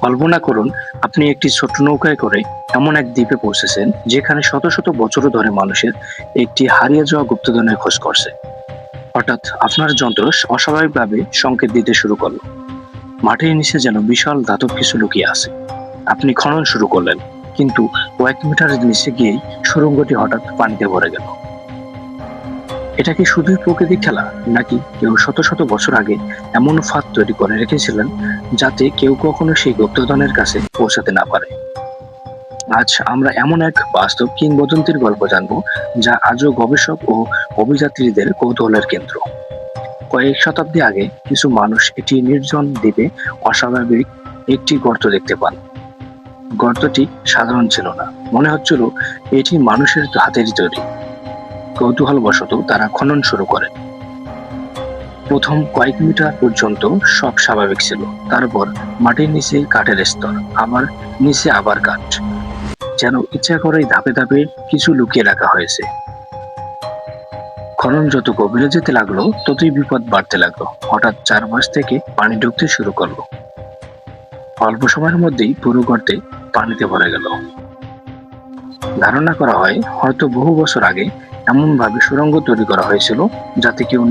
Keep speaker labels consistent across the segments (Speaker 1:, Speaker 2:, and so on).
Speaker 1: কল্পনা করুন, আপনি একটি ছোট্ট নৌকায় করে এমন এক দ্বীপে পৌঁছেছেন যেখানে শত শত বছর ধরে মানুষের একটি হারিয়ে যাওয়া গুপ্তধনের খোঁজ করছে। হঠাৎ আপনার যন্ত্র অস্বাভাবিকভাবে সংকেত দিতে শুরু করলো। মাটির নিচে যেন বিশাল ধাতব কিছু লুকিয়ে আছে। আপনি খনন শুরু করলেন, কিন্তু কয়েক মিটার নিচে গিয়েই সুড়ঙ্গটি হঠাৎ পানিতে ভরে গেল। এটা কি শুধুই প্রকৃতির খেলা, নাকি কেউ শত শত বছর আগে এমন ফাঁদ তৈরি করে রেখেছিলেন যাতে কেউ কখনো সেই গুপ্তধনের কাছে পৌঁছাতে না পারে? আজ আমরা এমন এক বাস্তব কিংবদন্তির গল্প জানবো, যা আজও গবেষক ও অভিযাত্রীদের কৌতূহলের কেন্দ্র। কয়েক শতাব্দী আগে কিছু মানুষ একটি নির্জন দ্বীপে অস্বাভাবিক একটি গর্ত দেখতে পান। গর্তটি সাধারণ ছিল না, মনে হচ্ছিল এটি মানুষের হাতেরই তৈরি। কৌতূহলবশত তারা খনন শুরু করে। প্রথম কয়েক মিটার পর্যন্ত সব স্বাভাবিক ছিল, তারপর মাটির নিচে কাঠের স্তর, আবার নিচে আবার কাঠ, যেন ইচ্ছা করেই ধাপে ধাপে কিছু লুকিয়ে রাখা হয়েছে। খনন যত গভীরে যেতে লাগলো, ততই বিপদ বাড়তে লাগলো। হঠাৎ চারপাশ থেকে পানি ঢুকতে শুরু করলো। অল্প সময়ের মধ্যেই পুরো গর্তে পানিতে ভরে গেল। ধারণা করা হয় হয়তো বহু বছর আগে এমন ভাবে সুড়ঙ্গ তৈরি করা হয়েছিল যাতে কেউ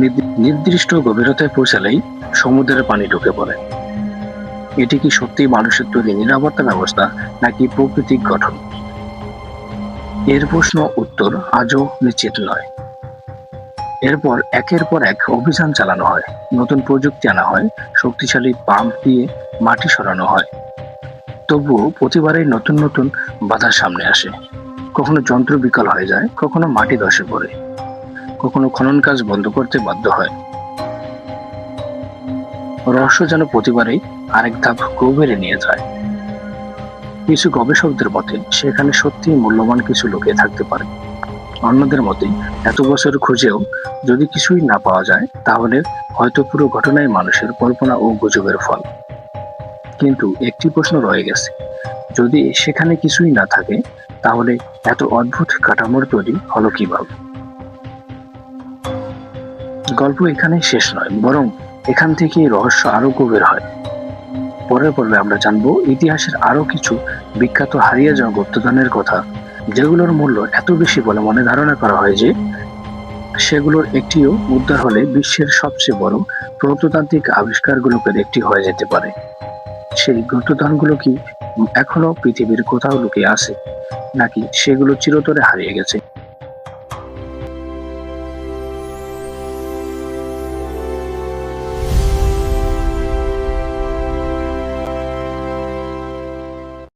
Speaker 1: নির্দিষ্ট গভীরতায় পৌঁছালেই সমুদ্রের পানি ঢুকে পড়ে। এটি কি সত্যি মানুষের তৈরি নিরাপত্তা ব্যবস্থা, নাকি প্রাকৃতিক গঠন? এর প্রশ্ন উত্তর আজও নিশ্চিত নয়। এরপর একের পর এক অভিযান চালানো হয়, নতুন প্রযুক্তি আনা হয়, শক্তিশালী পাম্প দিয়ে মাটি সরানো হয়। তবুও প্রতিবারই নতুন নতুন বাধার সামনে আসে। কখনো যন্ত্র বিকল হয়ে যায়, কখনো মাটি ধসে পড়ে, কখনো খনন কাজ বন্ধ করতে বাধ্য হয়। রহস্য যেন প্রতিবারই আরেক ধাপ গভীরে নিয়ে যায়। কিছু গবেষকদের মতে সেখানে সত্যিই মূল্যবান কিছু লুকিয়ে থাকতে পারে। অন্যদের মতে এত বছর খুঁজেও যদি কিছুই না পাওয়া যায়, তাহলে হয়তো পুরো ঘটনাই মানুষের কল্পনা ও গুজবের ফল। কিন্তু একটি প্রশ্ন রয়ে গেছে, যদি সেখানে কিছুই না থাকে, তাহলে এত অদ্ভুত কাঠামোর তৈরি হলো কিভাবে? গল্প এখানে শেষ নয়, বরং এখান থেকেই রহস্য আরো গভীর হয়। পরের পর্বে আমরা জানবো ইতিহাসের আরো কিছু বিখ্যাত হারিয়ে যাওয়া গুপ্তধনের কথা, যেগুলোর মূল্য এত বেশি বলে মনে ধারণা করা হয় যে সেগুলোর একটিও উদ্ধার হলে বিশ্বের সবচেয়ে বড় প্রত্নতান্ত্রিক আবিষ্কারগুলোর একটি হয়ে যেতে পারে। সেই গুপ্তধনগুলো কি এখনো পৃথিবীর কোথাও লুকিয়ে আছে, নাকি সেগুলো চিরতরে হারিয়ে গেছে?